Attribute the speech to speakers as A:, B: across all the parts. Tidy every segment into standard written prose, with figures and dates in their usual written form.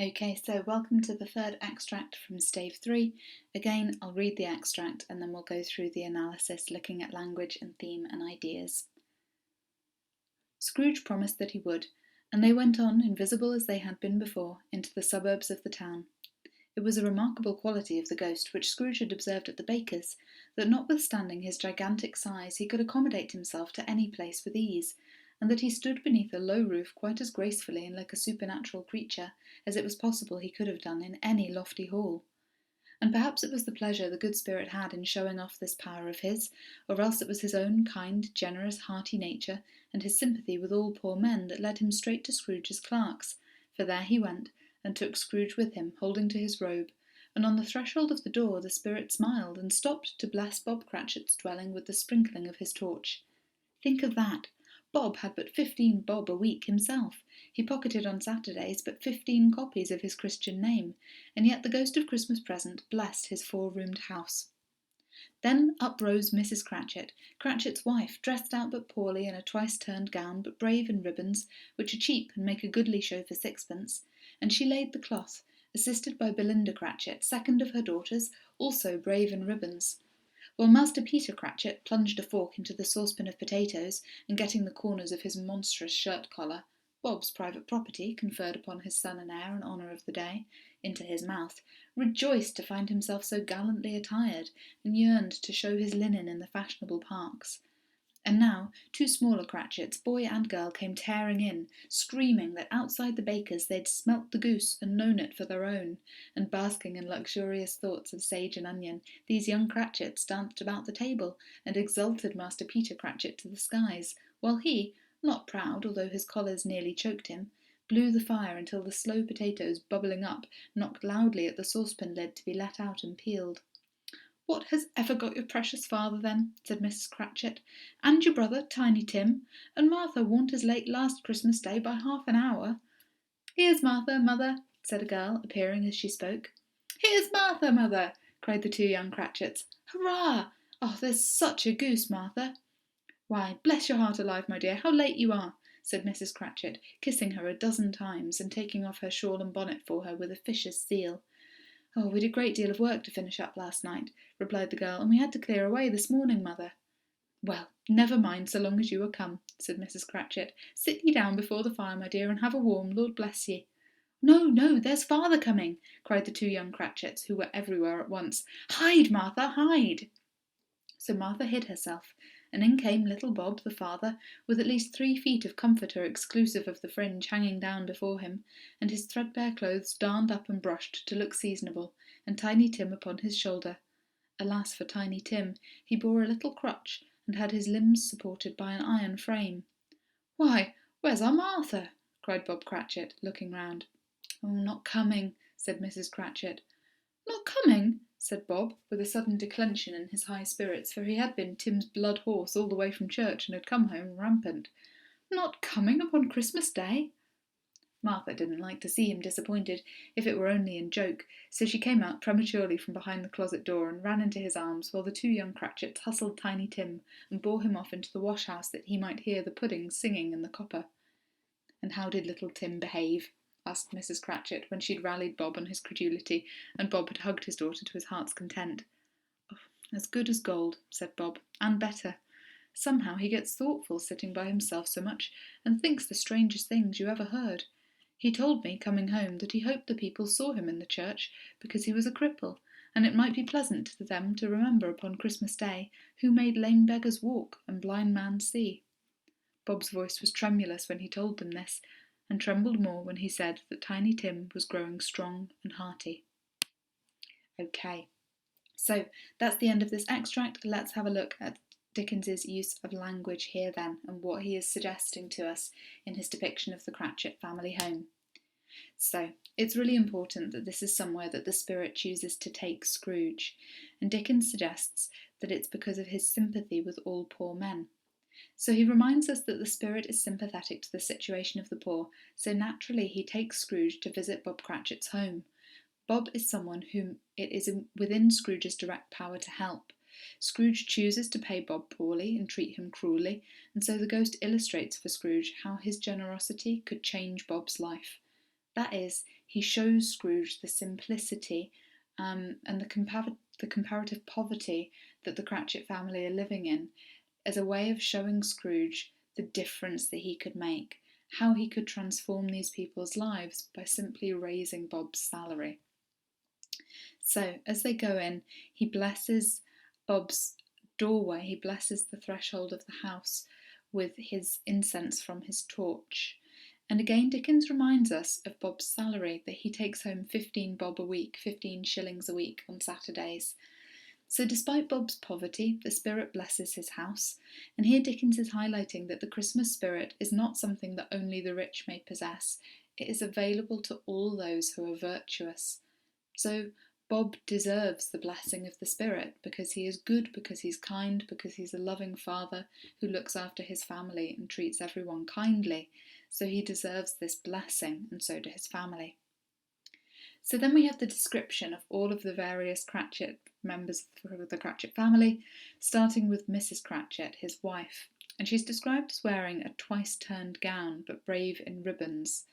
A: Okay, so welcome to the third extract from Stave 3. Again, I'll read the extract and then we'll go through the analysis looking at language and theme and ideas. Scrooge promised that he would, and they went on, invisible as they had been before, into the suburbs of the town. It was a remarkable quality of the ghost which Scrooge had observed at the baker's, that notwithstanding his gigantic size he could accommodate himself to any place with ease, and that he stood beneath a low roof quite as gracefully and like a supernatural creature as it was possible he could have done in any lofty hall. And perhaps it was the pleasure the good spirit had in showing off this power of his, or else it was his own kind, generous, hearty nature, and his sympathy with all poor men that led him straight to Scrooge's clerk's, for there he went, and took Scrooge with him, holding to his robe, and on the threshold of the door the spirit smiled, and stopped to bless Bob Cratchit's dwelling with the sprinkling of his torch. Think of that! Bob had but 15 bob a week himself. He pocketed on Saturdays but 15 copies of his Christian name, and yet the ghost of Christmas present blessed his 4-roomed house. Then up rose Mrs. Cratchit, Cratchit's wife, dressed out but poorly in a twice-turned gown, but brave in ribbons, which are cheap and make a goodly show for sixpence, and she laid the cloth, assisted by Belinda Cratchit, second of her daughters, also brave in ribbons, while Master Peter Cratchit plunged a fork into the saucepan of potatoes, and getting the corners of his monstrous shirt-collar, Bob's private property, conferred upon his son and heir in honour of the day, into his mouth, rejoiced to find himself so gallantly attired, and yearned to show his linen in the fashionable parks. And now 2 smaller Cratchits, boy and girl, came tearing in, screaming that outside the baker's they'd smelt the goose and known it for their own, and basking in luxurious thoughts of sage and onion, these young Cratchits danced about the table, and exalted Master Peter Cratchit to the skies, while he, not proud, although his collars nearly choked him, blew the fire until the slow potatoes, bubbling up, knocked loudly at the saucepan lid to be let out and peeled. "What has ever got your precious father, then?" said Mrs. Cratchit, "and your brother, Tiny Tim? And Martha warn't as late last Christmas Day by half an hour." "Here's Martha, mother," said a girl, appearing as she spoke. "Here's Martha, mother!" cried the 2 young Cratchits. "Hurrah! Oh, there's such a goose, Martha!" "Why, bless your heart alive, my dear, how late you are!" said Mrs. Cratchit, kissing her a dozen times, and taking off her shawl and bonnet for her with officious zeal. "Oh, we'd a great deal of work to finish up last night," replied the girl, "and we had to clear away this morning, mother." "Well, never mind so long as you are come," said Mrs. Cratchit. "Sit ye down before the fire, my dear, and have a warm, Lord bless ye." "No, no, there's father coming," cried the 2 young Cratchits, who were everywhere at once. "Hide, Martha, hide!" So Martha hid herself, and in came little Bob, the father, with at least 3 feet of comforter exclusive of the fringe hanging down before him, and his threadbare clothes darned up and brushed to look seasonable, and Tiny Tim upon his shoulder. Alas for Tiny Tim, he bore a little crutch, and had his limbs supported by an iron frame. "Why, where's our Martha?" cried Bob Cratchit, looking round. "Oh, not coming," said Mrs. Cratchit. "Not coming?" said Bob, with a sudden declension in his high spirits, for he had been Tim's blood horse all the way from church, and had come home rampant. "Not coming upon Christmas Day?" Martha didn't like to see him disappointed, if it were only in joke, so she came out prematurely from behind the closet door and ran into his arms, while the 2 young Cratchits hustled Tiny Tim and bore him off into the wash-house that he might hear the pudding singing in the copper. "And how did little Tim behave?" asked Mrs. Cratchit, when she'd rallied Bob on his credulity, and Bob had hugged his daughter to his heart's content. "Oh, as good as gold," said Bob, "and better. Somehow he gets thoughtful sitting by himself so much, and thinks the strangest things you ever heard. He told me, coming home, that he hoped the people saw him in the church, because he was a cripple, and it might be pleasant to them to remember upon Christmas Day who made lame beggars walk and blind man see." Bob's voice was tremulous when he told them this, and trembled more when he said that Tiny Tim was growing strong and hearty. Okay, so that's the end of this extract. Let's have a look at Dickens's use of language here then, and what he is suggesting to us in his depiction of the Cratchit family home. So, it's really important that this is somewhere that the spirit chooses to take Scrooge, and Dickens suggests that it's because of his sympathy with all poor men. So he reminds us that the spirit is sympathetic to the situation of the poor, so naturally he takes Scrooge to visit Bob Cratchit's home. Bob is someone whom it is within Scrooge's direct power to help. Scrooge chooses to pay Bob poorly and treat him cruelly, and so the ghost illustrates for Scrooge how his generosity could change Bob's life. That is, he shows Scrooge the simplicity and the comparative poverty that the Cratchit family are living in as a way of showing Scrooge the difference that he could make, how he could transform these people's lives by simply raising Bob's salary. So, as they go in, he blesses Bob's doorway, he blesses the threshold of the house with his incense from his torch. And again, Dickens reminds us of Bob's salary, that he takes home 15 bob a week, 15 shillings a week on Saturdays. So despite Bob's poverty, the spirit blesses his house, and here Dickens is highlighting that the Christmas spirit is not something that only the rich may possess. It is available to all those who are virtuous. So Bob deserves the blessing of the spirit because he is good, because he's kind, because he's a loving father who looks after his family and treats everyone kindly. So he deserves this blessing, and so do his family. So then we have the description of all of the various Cratchit members of the Cratchit family, starting with Mrs. Cratchit, his wife, and she's described as wearing a twice-turned gown but brave in ribbons.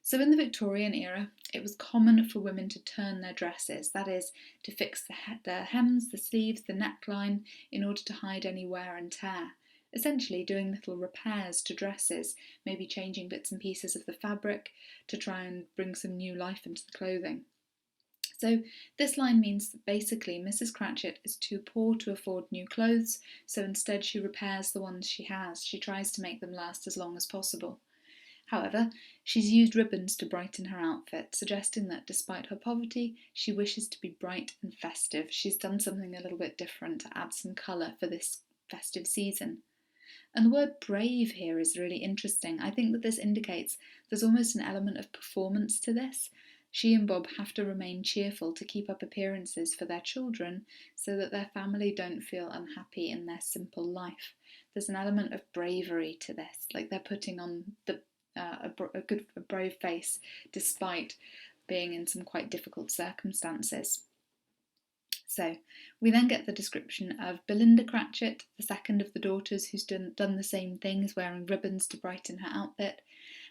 A: So in the Victorian era, it was common for women to turn their dresses, that is, to fix the hems, the sleeves, the neckline, in order to hide any wear and tear. Essentially doing little repairs to dresses, maybe changing bits and pieces of the fabric to try and bring some new life into the clothing. So this line means that basically Mrs. Cratchit is too poor to afford new clothes, so instead she repairs the ones she has. She tries to make them last as long as possible. However, she's used ribbons to brighten her outfit, suggesting that despite her poverty, she wishes to be bright and festive. She's done something a little bit different to add some colour for this festive season. And the word brave here is really interesting. I think that this indicates there's almost an element of performance to this. She and Bob have to remain cheerful to keep up appearances for their children so that their family don't feel unhappy in their simple life. There's an element of bravery to this, like they're putting on a brave face despite being in some quite difficult circumstances. So we then get the description of Belinda Cratchit, the second of the daughters who's done the same thing, is wearing ribbons to brighten her outfit.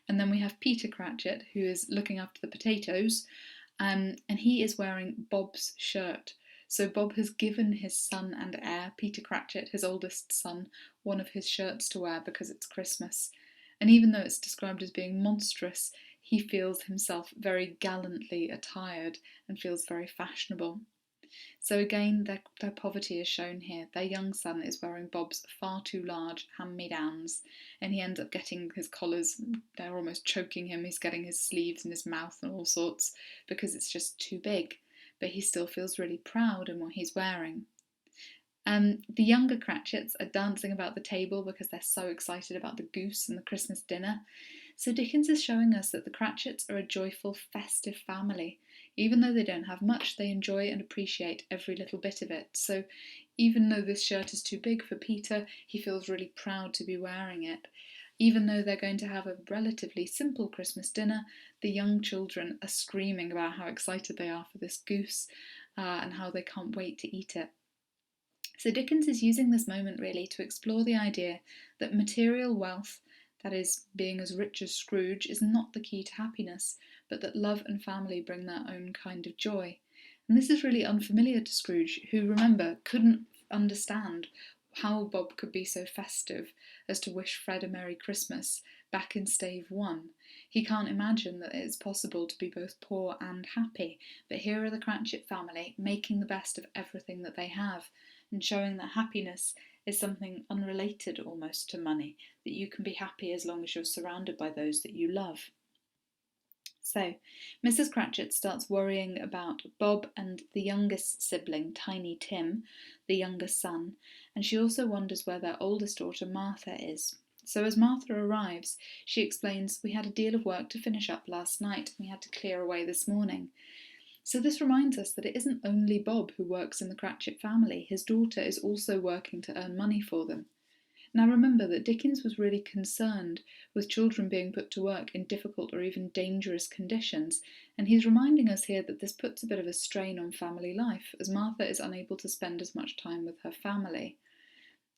A: And then we have Peter Cratchit, who is looking after the potatoes, and he is wearing Bob's shirt. So Bob has given his son and heir, Peter Cratchit, his oldest son, one of his shirts to wear because it's Christmas. And even though it's described as being monstrous, he feels himself very gallantly attired and feels very fashionable. So again, their poverty is shown here. Their young son is wearing Bob's far too large hand-me-downs, and he ends up getting his collars, they're almost choking him. He's getting his sleeves in his mouth and all sorts because it's just too big, but he still feels really proud in what he's wearing. The younger Cratchits are dancing about the table because they're so excited about the goose and the Christmas dinner. So Dickens is showing us that the Cratchits are a joyful, festive family. Even though they don't have much, they enjoy and appreciate every little bit of it. So even though this shirt is too big for Peter, he feels really proud to be wearing it. Even though they're going to have a relatively simple Christmas dinner, the young children are screaming about how excited they are for this goose and how they can't wait to eat it. So Dickens is using this moment really to explore the idea that material wealth, that is, being as rich as Scrooge, is not the key to happiness, but that love and family bring their own kind of joy. And this is really unfamiliar to Scrooge, who, remember, couldn't understand how Bob could be so festive as to wish Fred a Merry Christmas back in Stave 1. He can't imagine that it is possible to be both poor and happy, but here are the Cratchit family making the best of everything that they have, and showing that happiness is something unrelated almost to money, that you can be happy as long as you're surrounded by those that you love. So, Mrs. Cratchit starts worrying about Bob and the youngest sibling, Tiny Tim, the younger son, and she also wonders where their oldest daughter, Martha, is. So as Martha arrives, she explains, "We had a deal of work to finish up last night, and we had to clear away this morning." So this reminds us that it isn't only Bob who works in the Cratchit family. His daughter is also working to earn money for them. Now remember that Dickens was really concerned with children being put to work in difficult or even dangerous conditions, and he's reminding us here that this puts a bit of a strain on family life, as Martha is unable to spend as much time with her family.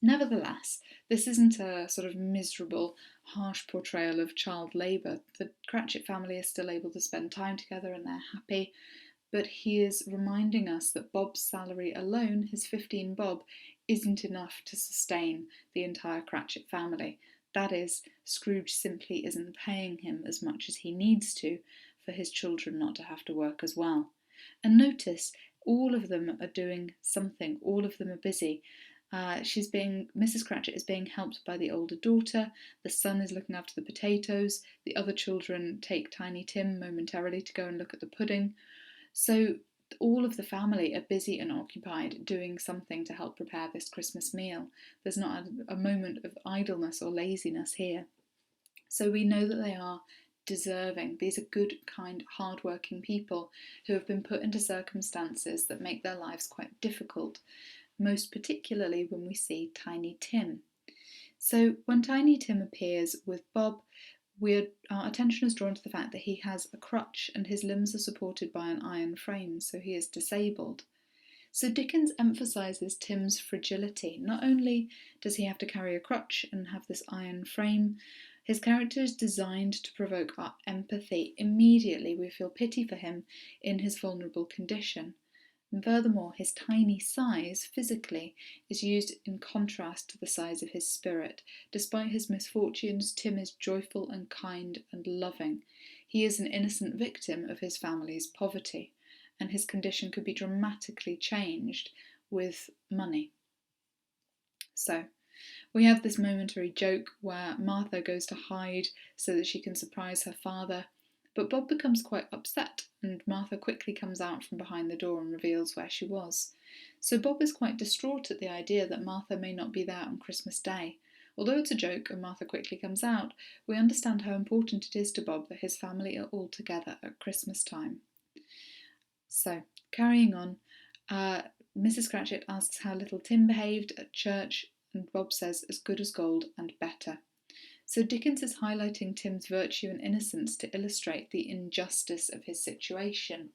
A: Nevertheless, this isn't a sort of miserable, harsh portrayal of child labour. The Cratchit family is still able to spend time together and they're happy, but he is reminding us that Bob's salary alone, his 15 bob, isn't enough to sustain the entire Cratchit family. That is, Scrooge simply isn't paying him as much as he needs to for his children not to have to work as well. And notice, all of them are doing something, all of them are busy. Mrs. Cratchit is being helped by the older daughter, the son is looking after the potatoes, the other children take Tiny Tim momentarily to go and look at the pudding. So all of the family are busy and occupied doing something to help prepare this Christmas meal. There's not a moment of idleness or laziness here. So we know that they are deserving. These are good, kind, hard-working people who have been put into circumstances that make their lives quite difficult, most particularly when we see Tiny Tim. So when Tiny Tim appears with Bob, our attention is drawn to the fact that he has a crutch and his limbs are supported by an iron frame, so he is disabled. So Dickens emphasises Tim's fragility. Not only does he have to carry a crutch and have this iron frame, his character is designed to provoke our empathy. Immediately we feel pity for him in his vulnerable condition. And furthermore, his tiny size physically is used in contrast to the size of his spirit. Despite his misfortunes, Tim is joyful and kind and loving. He is an innocent victim of his family's poverty, and his condition could be dramatically changed with money. So, we have this momentary joke where Martha goes to hide so that she can surprise her father, but Bob becomes quite upset and Martha quickly comes out from behind the door and reveals where she was. So Bob is quite distraught at the idea that Martha may not be there on Christmas Day. Although it's a joke and Martha quickly comes out, we understand how important it is to Bob that his family are all together at Christmas time. So, carrying on, Mrs. Cratchit asks how little Tim behaved at church, and Bob says as good as gold and better. So Dickens is highlighting Tim's virtue and innocence to illustrate the injustice of his situation.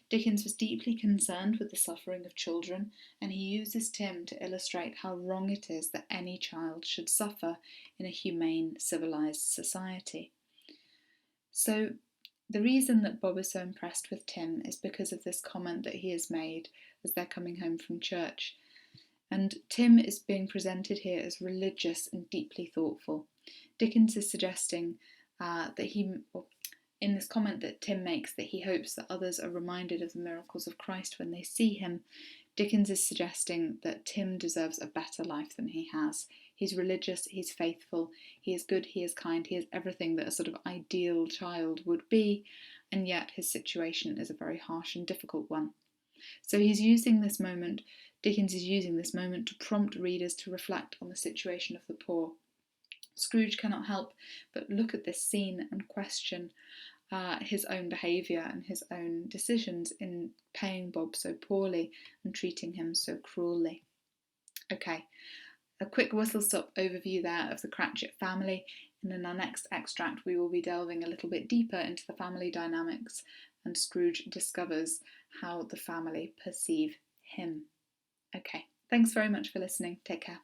A: Dickens was deeply concerned with the suffering of children, and he uses Tim to illustrate how wrong it is that any child should suffer in a humane, civilised society. So the reason that Bob is so impressed with Tim is because of this comment that he has made as they're coming home from church. And Tim is being presented here as religious and deeply thoughtful. Dickens is suggesting in this comment that Tim makes, that he hopes that others are reminded of the miracles of Christ when they see him. Dickens is suggesting that Tim deserves a better life than he has. He's religious, he's faithful, he is good, he is kind, he is everything that a sort of ideal child would be, and yet his situation is a very harsh and difficult one. So Dickens is using this moment to prompt readers to reflect on the situation of the poor. Scrooge cannot help but look at this scene and question his own behaviour and his own decisions in paying Bob so poorly and treating him so cruelly. Okay, a quick whistle-stop overview there of the Cratchit family, and in our next extract we will be delving a little bit deeper into the family dynamics, and Scrooge discovers how the family perceive him. Okay, thanks very much for listening. Take care.